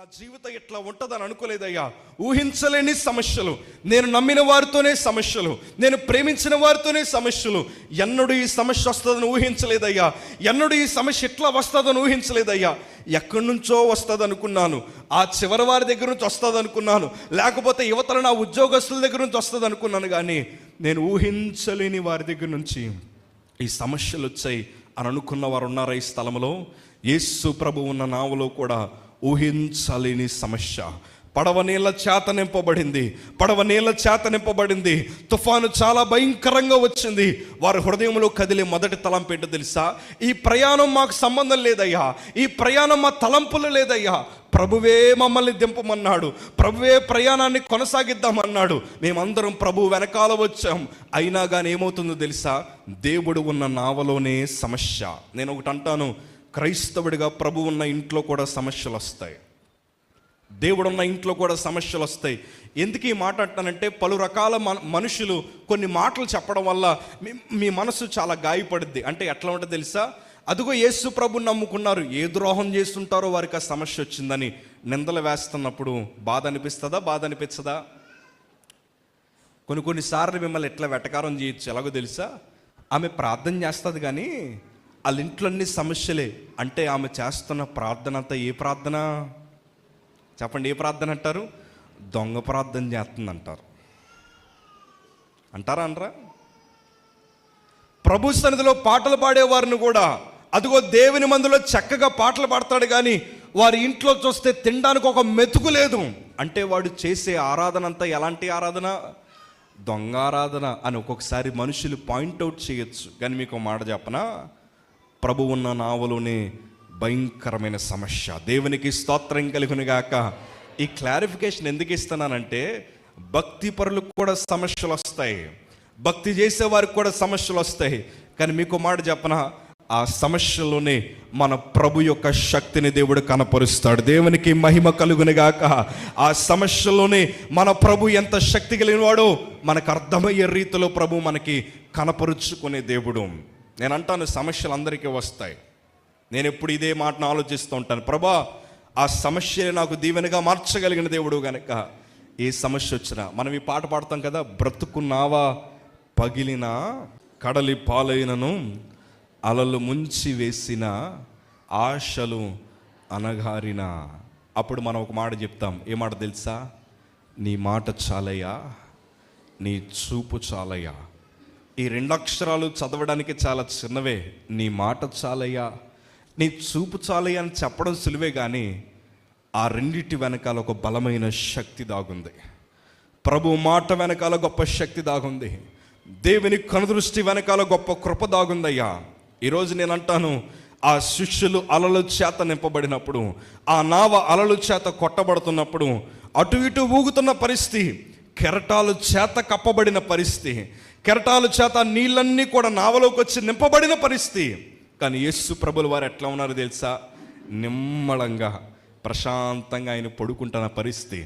నా జీవితం ఇట్లా ఉంటుందని అనుకోలేదయ్యా. ఊహించలేని సమస్యలు, నేను నమ్మిన వారితోనే సమస్యలు, నేను ప్రేమించిన వారితోనే సమస్యలు. ఎన్నడూ ఈ సమస్య వస్తుందని ఊహించలేదయ్యా. ఎన్నడూ ఈ సమస్య ఎట్లా వస్తుందని ఊహించలేదయ్యా. ఎక్కడి నుంచో వస్తుంది అనుకున్నాను, ఆ చివరి వారి దగ్గర నుంచి వస్తుంది అనుకున్నాను, లేకపోతే యువతల నా ఉద్యోగస్తుల దగ్గర నుంచి వస్తుంది అనుకున్నాను. కానీ నేను ఊహించలేని వారి దగ్గర నుంచి ఈ సమస్యలు వచ్చాయి అని అనుకున్న వారు ఉన్నారా ఈ స్థలంలో? యేసు ప్రభు ఉన్న నావలో కూడా ఊహించలేని సమస్య. పడవ నీళ్ళ చేత నింపబడింది. తుఫాను చాలా భయంకరంగా వచ్చింది. వారి హృదయంలో కదిలే మొదటి తలంపు ఏంటో తెలుసా? ఈ ప్రయాణం మాకు సంబంధం లేదయ్యా, ఈ ప్రయాణం మా తలంపులు లేదయ్యా, ప్రభువే మమ్మల్ని దింపమన్నాడు, ప్రభువే ప్రయాణాన్ని కొనసాగిద్దామన్నాడు. మేమందరం ప్రభు వెనకాల వచ్చాం. అయినా కానీ ఏమవుతుందో తెలుసా? దేవుడు ఉన్న నావలోనే సమస్య. నేను ఒకటి అంటాను, క్రైస్తవుడిగా ప్రభు ఉన్న ఇంట్లో కూడా సమస్యలు వస్తాయి, దేవుడున్న ఇంట్లో కూడా సమస్యలు వస్తాయి. ఎందుకు ఈ మాట అంటానంటే, పలు రకాల మనుషులు కొన్ని మాటలు చెప్పడం వల్ల మీ మనసు చాలా గాయపడుద్ది. అంటే ఎట్లా ఉంటుంది తెలుసా? అదిగో యేసు ప్రభుని నమ్ముకున్నారు, ఏ ద్రోహం చేస్తుంటారో వారికి ఆ సమస్య వచ్చిందని నిందలు వేస్తున్నప్పుడు బాధ అనిపిస్తుందా? కొన్నిసార్లు మిమ్మల్ని ఎట్లా వెటకారం చేయొచ్చు. ఎలాగో తెలుసా? ఆమె ప్రార్థన చేస్తుంది కానీ వాళ్ళ ఇంట్లో అన్ని సమస్యలే. అంటే ఆమె చేస్తున్న ప్రార్థన అంతా ఏ ప్రార్థన చెప్పండి? ఏ ప్రార్థన అంటారు? దొంగ ప్రార్థన చేస్తుంది అంటారు. అనరా? ప్రభు సన్నిధిలో పాటలు పాడేవారిని కూడా, అదిగో దేవుని మందిలో చక్కగా పాటలు పాడతాడు కానీ వారి ఇంట్లో చూస్తే తినడానికి ఒక మెతుకు లేదు. అంటే వాడు చేసే ఆరాధన అంతా ఎలాంటి ఆరాధన? దొంగ ఆరాధన అని ఒక్కొక్కసారి మనుషులు పాయింట్అవుట్ చేయొచ్చు. కానీ మీకు మాట చెప్పనా? ప్రభు ఉన్న నావలోనే భయంకరమైన సమస్య. దేవునికి స్తోత్రం కలుగునుగాక. ఈ క్లారిఫికేషన్ ఎందుకు ఇస్తున్నానంటే, భక్తి పరులకు కూడా సమస్యలు వస్తాయి, భక్తి చేసేవారికి కూడా సమస్యలు వస్తాయి. కానీ మీకు మాట చెప్పనా? ఆ సమస్యలోనే మన ప్రభు యొక్క శక్తిని దేవుడు కనపరుస్తాడు. దేవునికి మహిమ కలుగునుగాక. ఆ సమస్యలోనే మన ప్రభు ఎంత శక్తి కలిగినవాడో మనకు అర్థమయ్యే రీతిలో ప్రభు మనకి కనపరుచుకునే దేవుడు. నేను అంటాను, సమస్యలు అందరికీ వస్తాయి. నేను ఎప్పుడు ఇదే మాటను ఆలోచిస్తూ ఉంటాను, ప్రభా ఆ సమస్యని నాకు దీవెనగా మార్చగలిగిన దేవుడు కనుక ఏ సమస్య వచ్చినా, మనం ఈ పాట పాడతాం కదా, బ్రతుకున్నావా పగిలిన కడలి పాలైనను అలలు ముంచి వేసిన ఆశలు అనగారిన. అప్పుడు మనం ఒక మాట చెప్తాం. ఏ మాట తెలుసా? నీ మాట చాలయ్యా, నీ చూపు చాలయ్యా. ఈ 2 అక్షరాలు చదవడానికి చాలా చిన్నవే. నీ మాట చాలయ్యా, నీ చూపు చాలయ్యా అని చెప్పడం సులువే, కానీ ఆ రెండిటి వెనకాల ఒక బలమైన శక్తి దాగుంది. ప్రభు మాట వెనకాల గొప్ప శక్తి దాగుంది. దేవుని కనుదృష్టి వెనకాల గొప్ప కృప దాగుందయ్యా. ఈరోజు నేను అంటాను, ఆ శిష్యులు అలల చేత నింపబడినప్పుడు, ఆ నావ అలల చేత కొట్టబడుతున్నప్పుడు, అటు ఇటు ఊగుతున్న పరిస్థితి, కెరటాలు చేత కప్పబడిన పరిస్థితి, కెరటాల చేత నీళ్ళన్నీ కూడా నావలోకి వచ్చి నింపబడిన పరిస్థితి. కానీ యేసు ప్రభుల వారు ఎట్లా ఉన్నారు తెలుసా? నిమ్మళంగా ప్రశాంతంగా ఆయన పడుకుంటున్న పరిస్థితి.